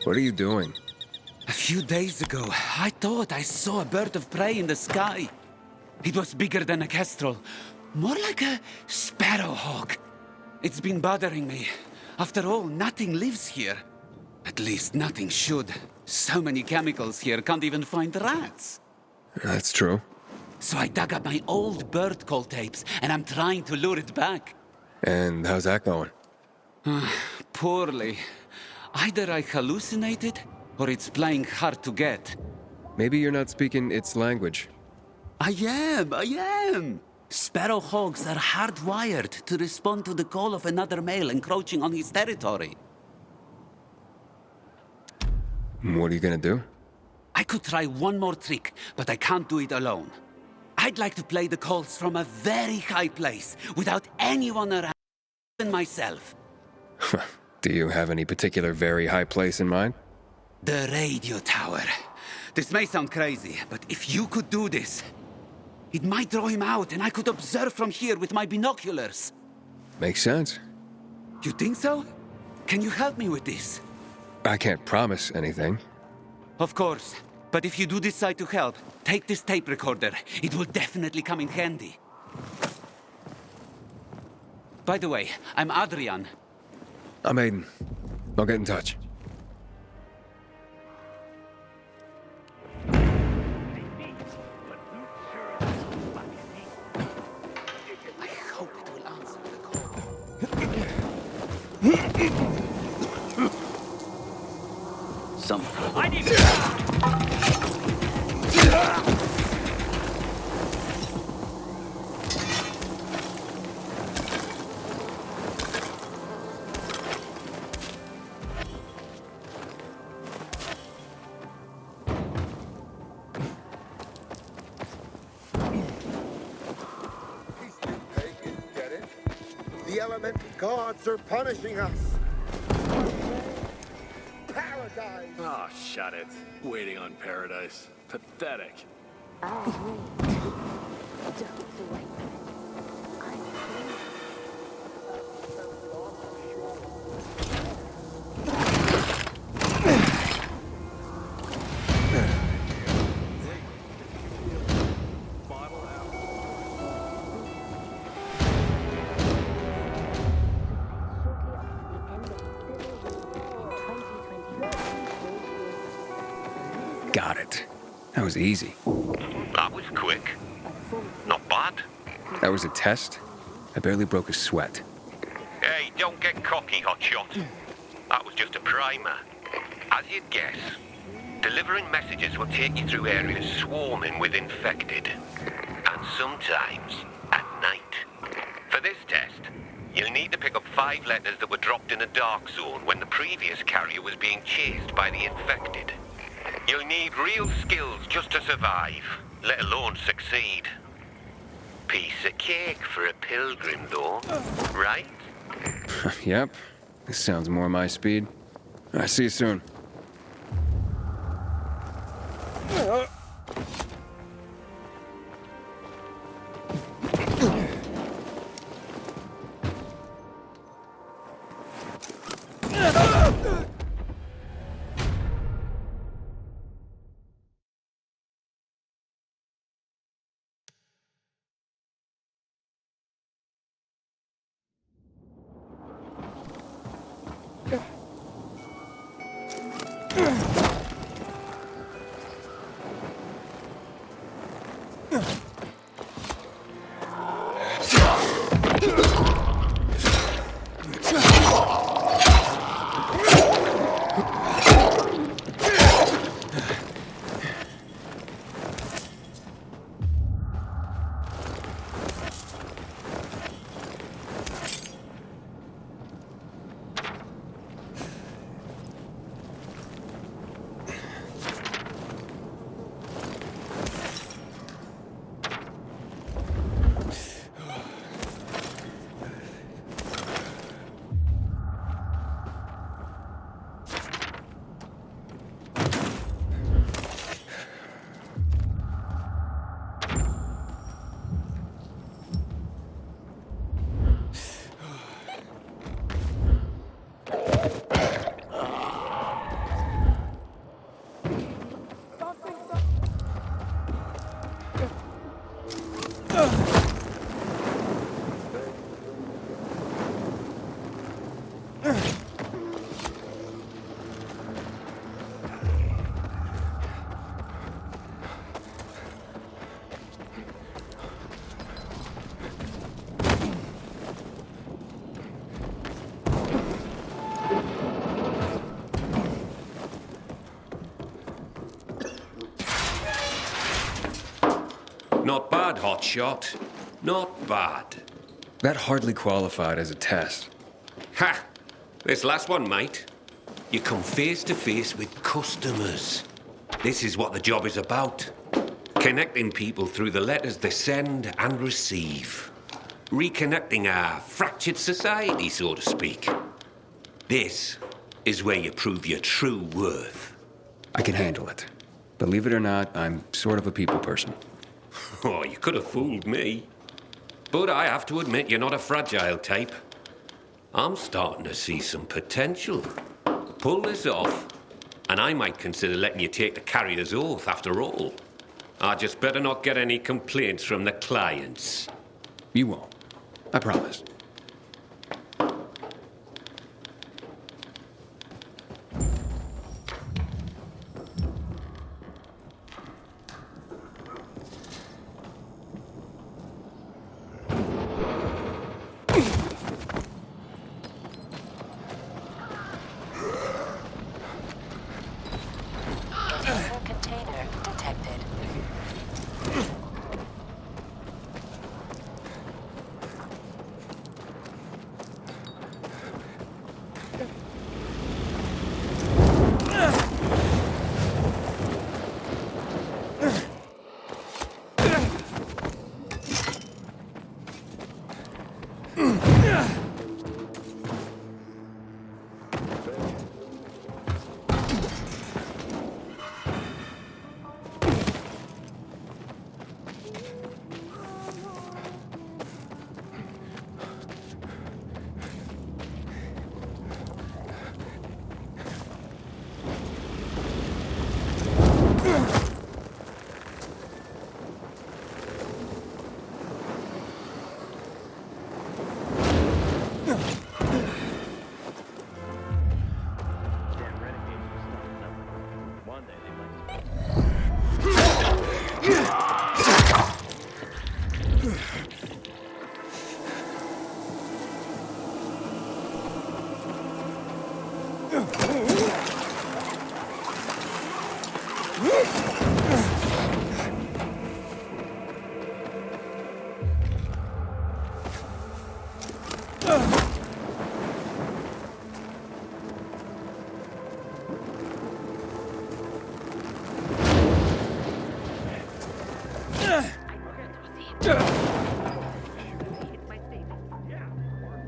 What are you doing? A few days ago, I thought I saw a bird of prey in the sky. It was bigger than a kestrel, more like a sparrowhawk. It's been bothering me. After all, nothing lives here. At least nothing should. So many chemicals here, can't even find rats. That's true. So I dug up my old bird call tapes, and I'm trying to lure it back. And how's that going? Poorly. Either I hallucinated, or it's playing hard to get. Maybe you're not speaking its language. I am! Sparrowhawks are hardwired to respond to the call of another male encroaching on his territory. What are you gonna do? I could try one more trick, but I can't do it alone. I'd like to play the calls from a very high place, without anyone around, even myself. Do you have any particular very high place in mind? The radio tower. This may sound crazy, but if you could do this, it might draw him out, and I could observe from here with my binoculars. Makes sense. You think so? Can you help me with this? I can't promise anything. Of course. But if you do decide to help, take this tape recorder. It will definitely come in handy. By the way, I'm Adrian. I'm Aiden. I'll get in touch. I hope it will answer the call. I need Get it? The element gods are punishing us. Paradise! Oh, shut it. Waiting on paradise. Pathetic. Got it. That was easy. That was quick. Not bad. That was a test. I barely broke a sweat. Hey, don't get cocky, hotshot. That was just a primer. As you'd guess, delivering messages will take you through areas swarming with infected. And sometimes at night. For this test, you'll need to pick up 5 letters that were dropped in a dark zone when the previous carrier was being chased by the infected. You'll need real skills just to survive, let alone succeed. Piece of cake for a pilgrim, though, right? Yep. This sounds more my speed. I'll see you soon. Not bad, hotshot. Not bad. That hardly qualified as a test. Ha! This last one, mate. You come face to face with customers. This is what the job is about. Connecting people through the letters they send and receive. Reconnecting our fractured society, so to speak. This is where you prove your true worth. I can handle it. Believe it or not, I'm sort of a people person. Oh, you could have fooled me. But I have to admit you're not a fragile type. I'm starting to see some potential. Pull this off, and I might consider letting you take the carrier's oath after all. I just better not get any complaints from the clients. You won't. I promise. Container detected.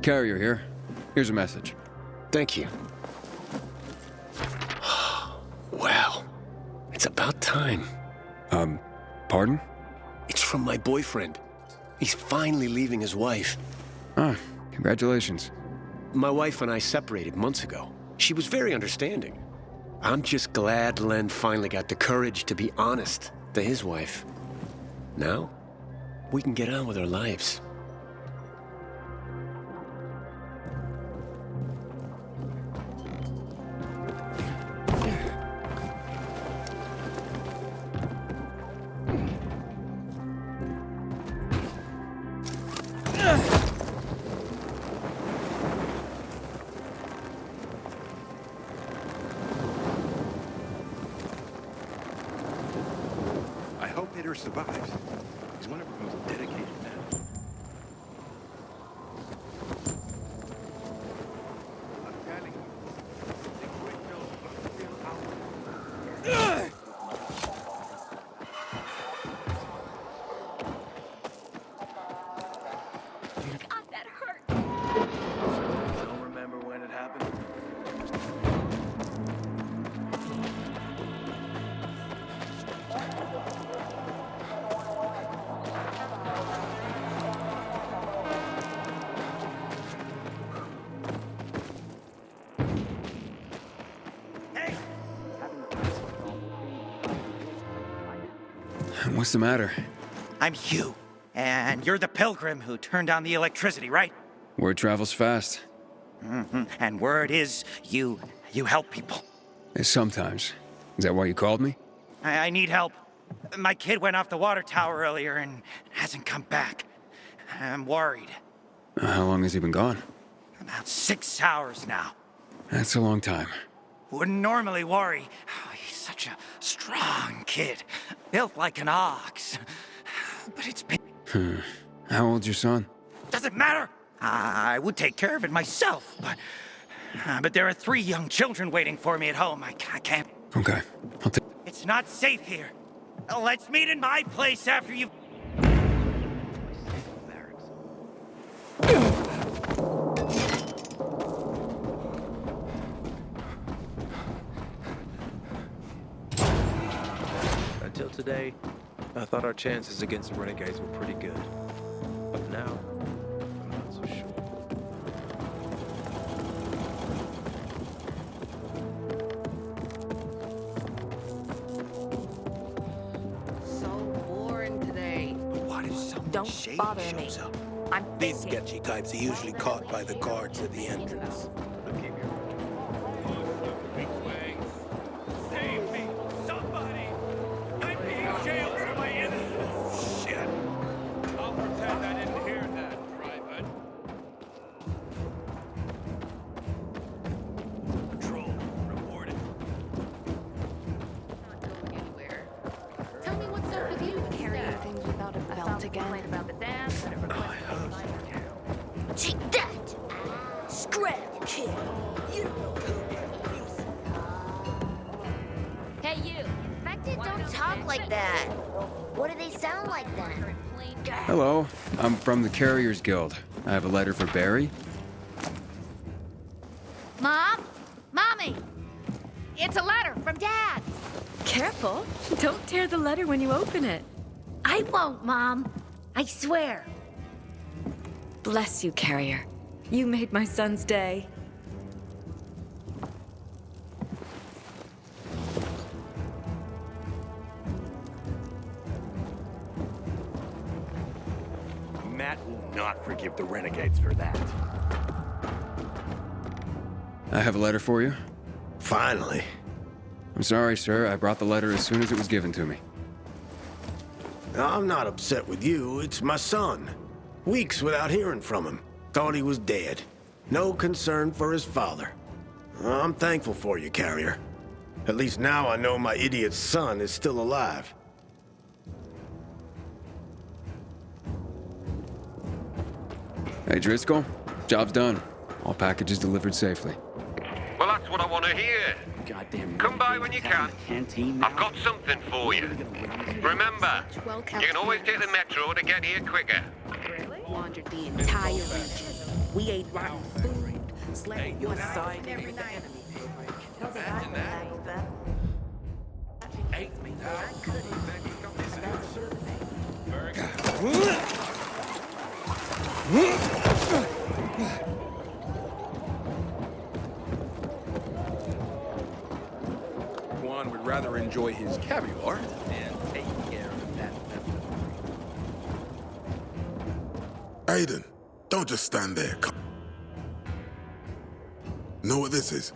Carrier here. Here's a message. Thank you. Well, it's about time. Pardon? It's from my boyfriend. He's finally leaving his wife. Ah, congratulations. My wife and I separated months ago. She was very understanding. I'm just glad Len finally got the courage to be honest to his wife. Now, we can get on with our lives. I hope Hitter survives. He's one of our most dedicated men. I'm telling you, the criminals are still out there. God, that hurt. I don't remember when it happened. What's the matter? I'm Hugh. And you're the pilgrim who turned on the electricity, right? Word travels fast. And word is you help people. Sometimes. Is that why you called me? I need help. My kid went off the water tower earlier and hasn't come back. I'm worried. How long has he been gone? About 6 hours now. That's a long time. Wouldn't normally worry. Oh, he's such a strong kid. Built like an ox. But it's been... How old's your son? Doesn't matter. I would take care of it myself, but there are 3 young children waiting for me at home. I can't... Okay. I'll take... It's not safe here. Let's meet in my place after you've... Until today, I thought our chances against the renegades were pretty good. But now, I'm not so sure. So boring today. What if someone Don't shady bother me. shows up? I'm These thinking. sketchy types are usually caught by the guards at the entrance. Save me! Somebody! I'm being jailed for my innocence! Shit. I'll pretend I didn't hear that, Private. Patrol, reported. Not going anywhere. Tell me what's up with you. Carrying things without a belt again. About the dance. Take that! Scrap, kid! You don't know Hey, you. Infected don't talk like that. What do they sound like then? Hello. I'm from the Carriers Guild. I have a letter for Barry. Mom? Mommy! It's a letter from Dad. Careful. Don't tear the letter when you open it. I won't, Mom. I swear. Bless you, Carrier. You made my son's day. Matt will not forgive the renegades for that. I have a letter for you. Finally. I'm sorry, sir. I brought the letter as soon as it was given to me. I'm not upset with you. It's my son. Weeks without hearing from him. Thought he was dead. No concern for his father. I'm thankful for you, Carrier. At least now I know my idiot son is still alive. Hey, Driscoll. Job's done. All packages delivered safely. Well, that's what I want to hear. Goddamn. Come by when you can. Canteen. I've got something for you. Remember, you can always take the metro to get here quicker. Wandered the entire region. We ate rotten food, slept one side every night. Imagine that. Ate me. Very good. Juan would rather enjoy his caviar and take care of that. Aiden, don't just stand there. Know what this is?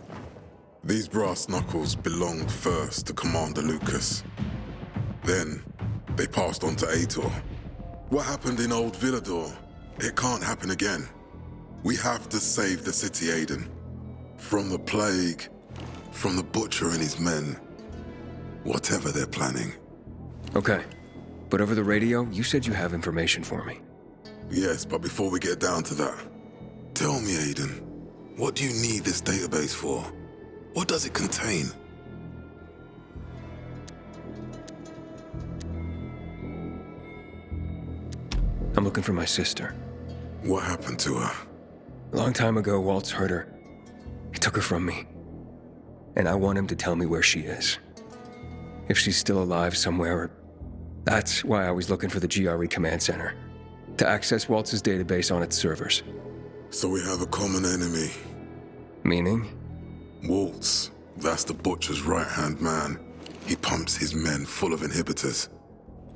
These brass knuckles belonged first to Commander Lucas. Then, they passed on to Aitor. What happened in Old Villador? It can't happen again. We have to save the city, Aiden. From the plague, from the Butcher and his men. Whatever they're planning. Okay. But over the radio, you said you have information for me. Yes, but before we get down to that, tell me, Aiden, what do you need this database for? What does it contain? I'm looking for my sister. What happened to her? A long time ago, Waltz hurt her. He took her from me. And I want him to tell me where she is. If she's still alive somewhere. That's why I was looking for the GRE command center. To access Waltz's database on its servers. So we have a common enemy. Meaning? Waltz. That's the Butcher's right-hand man. He pumps his men full of inhibitors.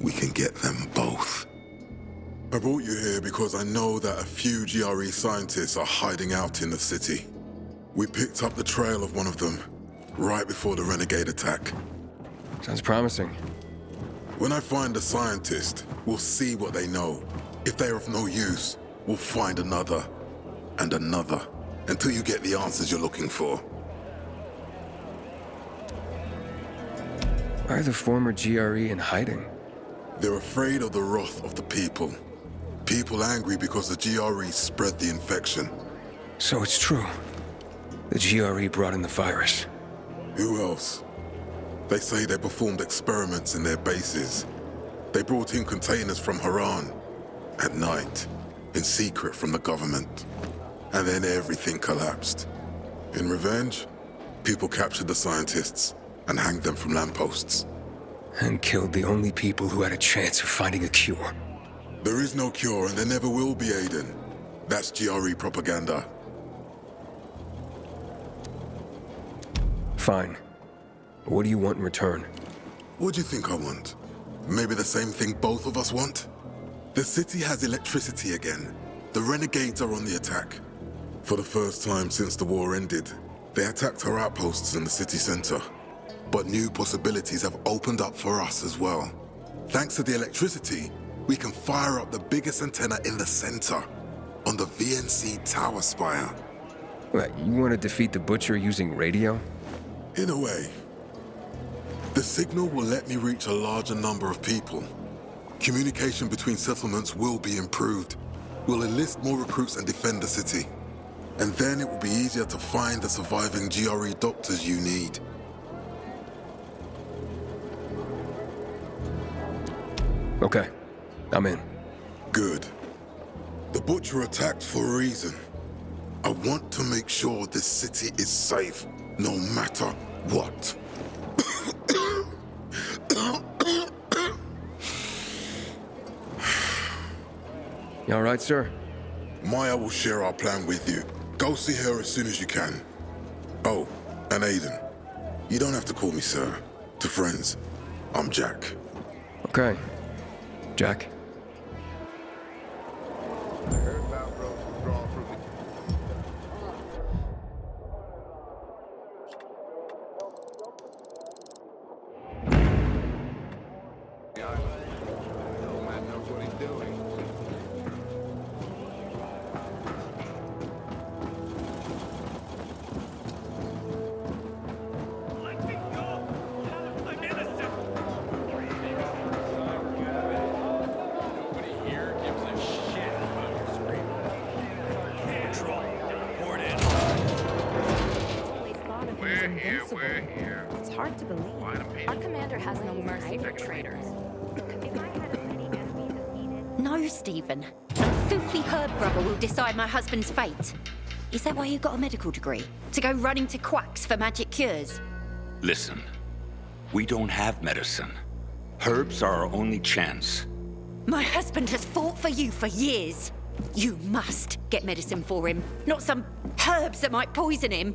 We can get them both. I brought you here because I know that a few GRE scientists are hiding out in the city. We picked up the trail of one of them right before the renegade attack. Sounds promising. When I find a scientist, we'll see what they know. If they're of no use, we'll find another and another until you get the answers you're looking for. Why are the former GRE in hiding? They're afraid of the wrath of the people. People angry because the GRE spread the infection. So it's true. The GRE brought in the virus. Who else? They say they performed experiments in their bases. They brought in containers from Haran at night, in secret from the government. And then everything collapsed. In revenge, people captured the scientists and hanged them from lampposts. And killed the only people who had a chance of finding a cure. There is no cure and there never will be, Aiden. That's GRE propaganda. Fine. What do you want in return? What do you think I want? Maybe the same thing both of us want? The city has electricity again. The renegades are on the attack. For the first time since the war ended, they attacked our outposts in the city center. But new possibilities have opened up for us as well. Thanks to the electricity, we can fire up the biggest antenna in the center, on the VNC tower spire. What, you want to defeat the Butcher using radio? In a way. The signal will let me reach a larger number of people. Communication between settlements will be improved. We'll enlist more recruits and defend the city. And then it will be easier to find the surviving GRE doctors you need. Okay, I'm in. Good. The Butcher attacked for a reason. I want to make sure this city is safe, no matter what. You all right, sir? Maya will share our plan with you. Go see her as soon as you can. Oh, and Aiden. You don't have to call me sir. To friends, I'm Jack. Okay. Jack. I heard about Roach withdrawal from the... No man knows what he's doing. It's hard to believe. Our commander has no mercy for traitors. No, Stephen. A filthy herb grubber will decide my husband's fate. Is that why you got a medical degree? To go running to quacks for magic cures? Listen, we don't have medicine. Herbs are our only chance. My husband has fought for you for years. You must get medicine for him, not some herbs that might poison him.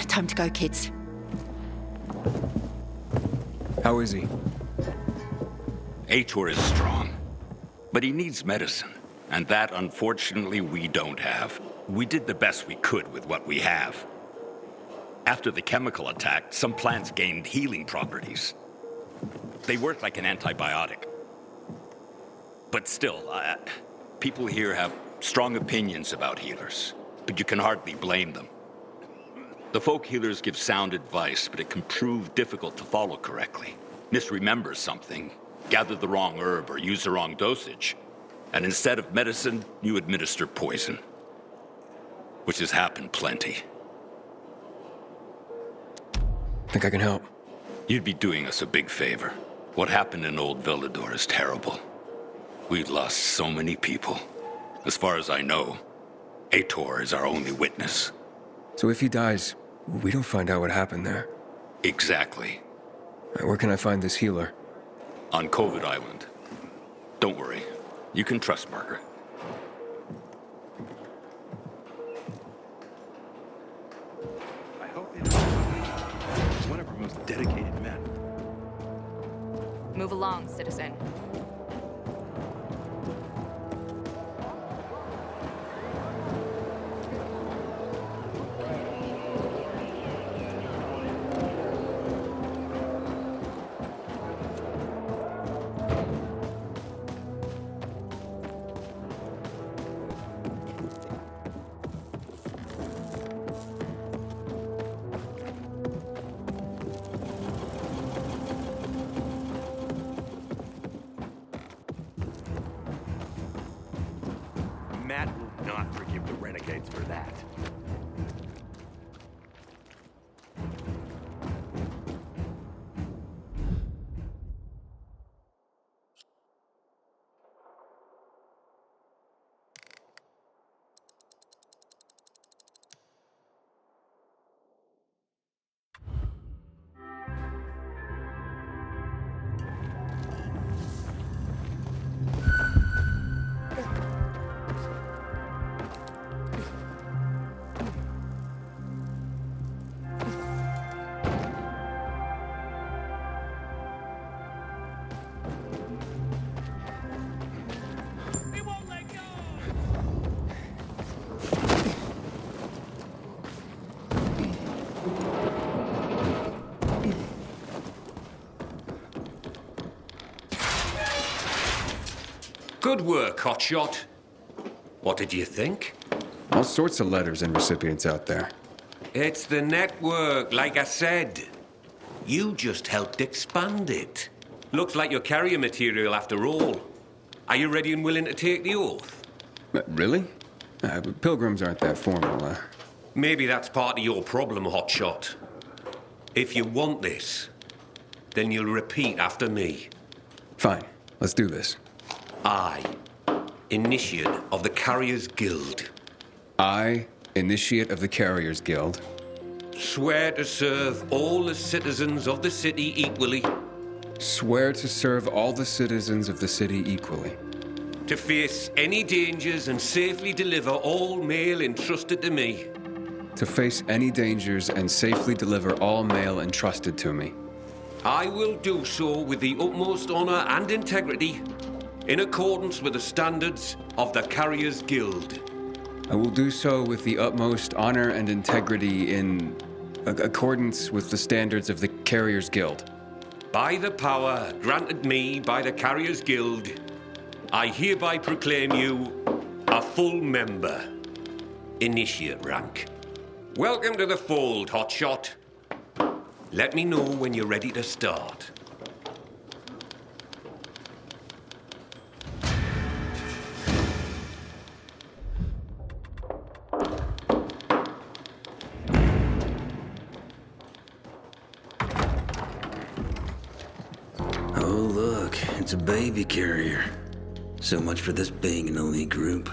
Time to go, kids. How is he? Aitor is strong, but he needs medicine, and that, unfortunately, we don't have. We did the best we could with what we have. After the chemical attack, some plants gained healing properties. They work like an antibiotic. But still, people here have strong opinions about healers, but you can hardly blame them. The folk healers give sound advice, but it can prove difficult to follow correctly. Misremember something, gather the wrong herb, or use the wrong dosage. And instead of medicine, you administer poison. Which has happened plenty. Think I can help? You'd be doing us a big favor. What happened in Old Villador is terrible. We've lost so many people. As far as I know, Aitor is our only witness. So if he dies, we don't find out what happened there. Exactly. Where can I find this healer? On COVID Island. Don't worry. You can trust Margaret. I hope they he's one of our most dedicated men. Move along, citizen. Matt will not forgive the renegades for that. Good work, Hotshot. What did you think? All sorts of letters and recipients out there. It's the network, like I said. You just helped expand it. Looks like your carrier material after all. Are you ready and willing to take the oath? Really? Pilgrims aren't that formal. Maybe that's part of your problem, Hotshot. If you want this, then you'll repeat after me. Fine, let's do this. I, Initiate of the Carriers Guild. I, Initiate of the Carriers Guild. Swear to serve all the citizens of the city equally. Swear to serve all the citizens of the city equally. To face any dangers and safely deliver all mail entrusted to me. To face any dangers and safely deliver all mail entrusted to me. I will do so with the utmost honor and integrity, in accordance with the standards of the Carriers Guild. I will do so with the utmost honor and integrity in accordance with the standards of the Carriers Guild. By the power granted me by the Carriers Guild, I hereby proclaim you a full member, Initiate rank. Welcome to the fold, Hotshot. Let me know when you're ready to start. Oh, look, it's a baby carrier. So much for this being an elite group.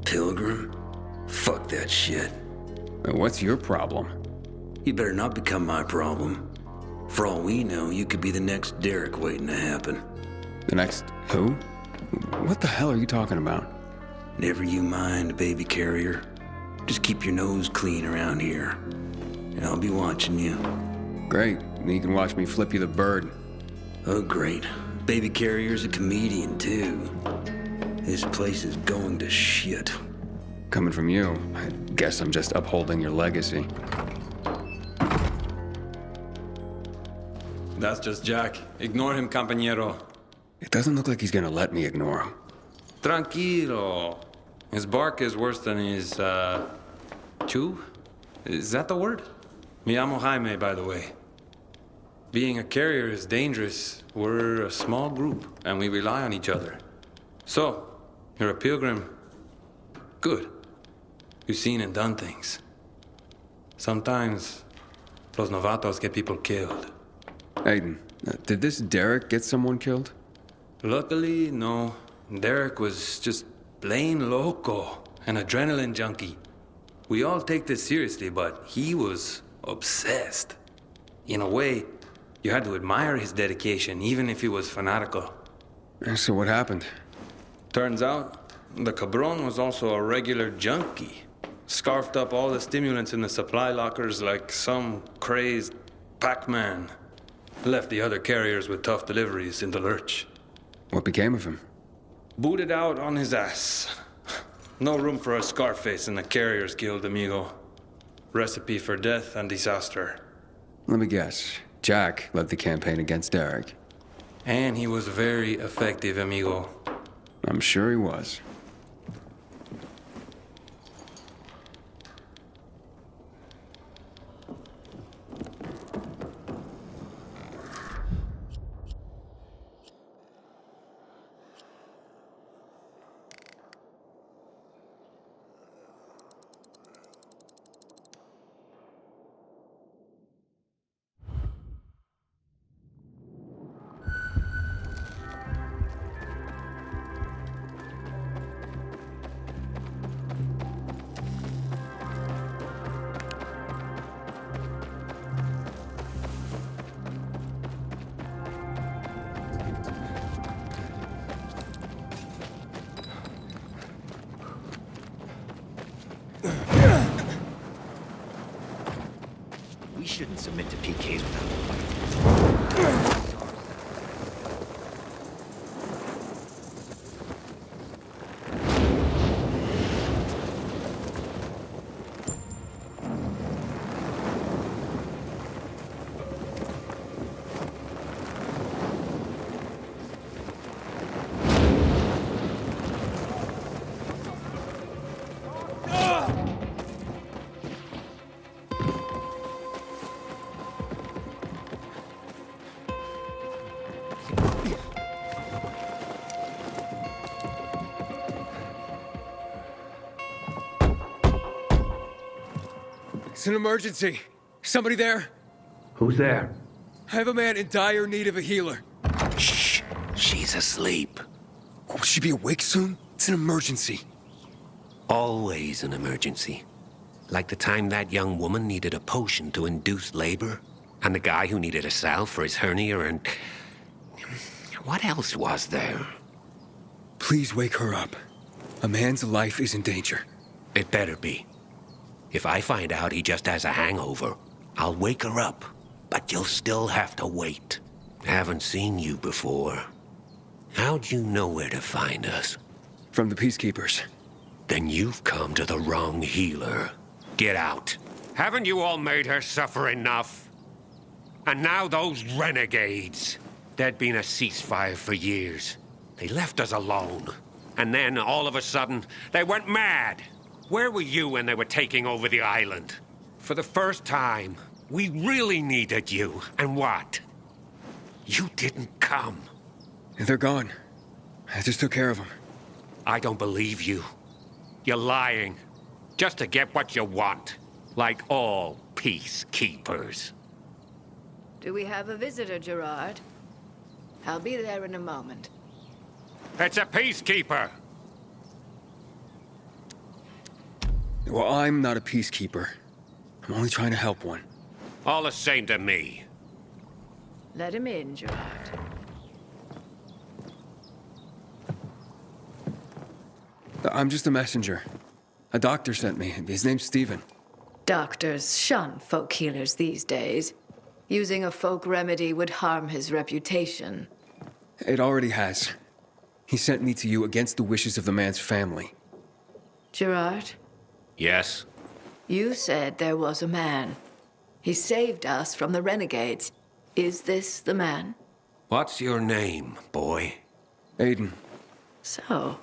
Pilgrim? Fuck that shit. What's your problem? You better not become my problem. For all we know, you could be the next Derek waiting to happen. The next who? What the hell are you talking about? Never you mind, baby carrier. Just keep your nose clean around here. And I'll be watching you. Great. You can watch me flip you the bird. Oh, great. Baby carrier's a comedian, too. This place is going to shit. Coming from you, I guess I'm just upholding your legacy. That's just Jack. Ignore him, compañero. It doesn't look like he's gonna let me ignore him. Tranquilo. His bark is worse than his, chew? Is that the word? Me llamo Jaime, by the way. Being a carrier is dangerous. We're a small group, and we rely on each other. So, you're a pilgrim. Good. You've seen and done things. Sometimes, los novatos get people killed. Aiden, did this Derek get someone killed? Luckily, no. Derek was just plain loco, an adrenaline junkie. We all take this seriously, but he was obsessed. In a way, you had to admire his dedication, even if he was fanatical. So what happened? Turns out, the cabron was also a regular junkie. Scarfed up all the stimulants in the supply lockers like some crazed Pac-Man. Left the other carriers with tough deliveries in the lurch. What became of him? Booted out on his ass. No room for a Scarface in the Carriers Guild, amigo. Recipe for death and disaster. Let me guess. Jack led the campaign against Derek. And he was very effective, amigo. I'm sure he was. shouldn't submit to PKs without fighting. It's an emergency. Somebody there? Who's there? I have a man in dire need of a healer. Shh. She's asleep. Will she be awake soon? It's an emergency. Always an emergency. Like the time that young woman needed a potion to induce labor, and the guy who needed a salve for his hernia, and... what else was there? Please wake her up. A man's life is in danger. It better be. If I find out he just has a hangover, I'll wake her up. But you'll still have to wait. Haven't seen you before. How'd you know where to find us? From the Peacekeepers. Then you've come to the wrong healer. Get out. Haven't you all made her suffer enough? And now those renegades. There'd been a ceasefire for years. They left us alone. And then, all of a sudden, they went mad. Where were you when they were taking over the island? For the first time, we really needed you. And what? You didn't come. They're gone. I just took care of them. I don't believe you. You're lying. Just to get what you want. Like all peacekeepers. Do we have a visitor, Gerard? I'll be there in a moment. It's a peacekeeper! Well, I'm not a peacekeeper. I'm only trying to help one. All the same to me. Let him in, Gerard. I'm just a messenger. A doctor sent me. His name's Stephen. Doctors shun folk healers these days. Using a folk remedy would harm his reputation. It already has. He sent me to you against the wishes of the man's family. Gerard? Yes? You said there was a man. He saved us from the renegades. Is this the man? What's your name, boy? Aiden. So,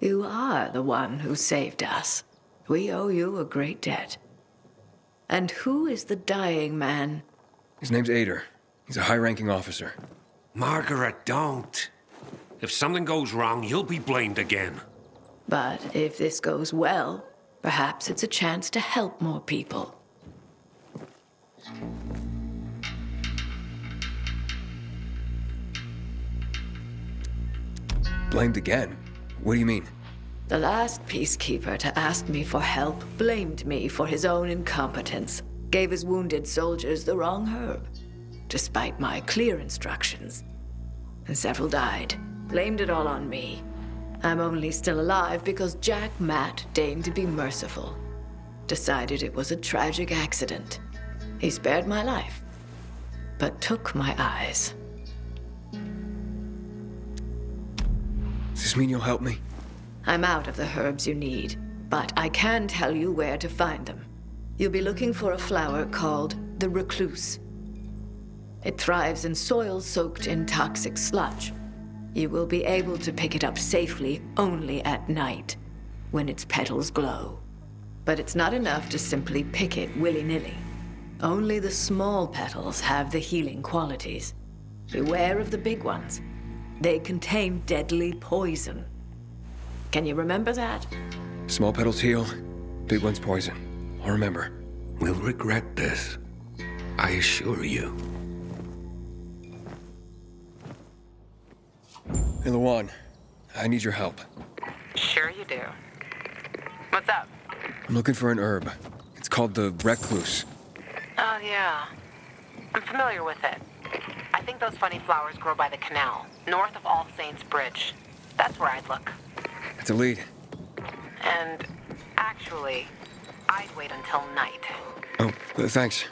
you are the one who saved us. We owe you a great debt. And who is the dying man? His name's Ader. He's a high-ranking officer. Margaret, don't. If something goes wrong, you'll be blamed again. But if this goes well, perhaps it's a chance to help more people. Blamed again? What do you mean? The last peacekeeper to ask me for help blamed me for his own incompetence, gave his wounded soldiers the wrong herb, despite my clear instructions. And several died. Blamed it all on me. I'm only still alive because Jack Matt deigned to be merciful. Decided it was a tragic accident. He spared my life, but took my eyes. Does this mean you'll help me? I'm out of the herbs you need, but I can tell you where to find them. You'll be looking for a flower called the recluse. It thrives in soil soaked in toxic sludge. You will be able to pick it up safely only at night, when its petals glow. But it's not enough to simply pick it willy-nilly. Only the small petals have the healing qualities. Beware of the big ones. They contain deadly poison. Can you remember that? Small petals heal, big ones poison. I'll remember. We'll regret this. I assure you. Hey, Lawan, I need your help. Sure you do. What's up? I'm looking for an herb. It's called the recluse. Oh, yeah. I'm familiar with it. I think those funny flowers grow by the canal, north of All Saints Bridge. That's where I'd look. It's a lead. And actually, I'd wait until night. Oh, thanks.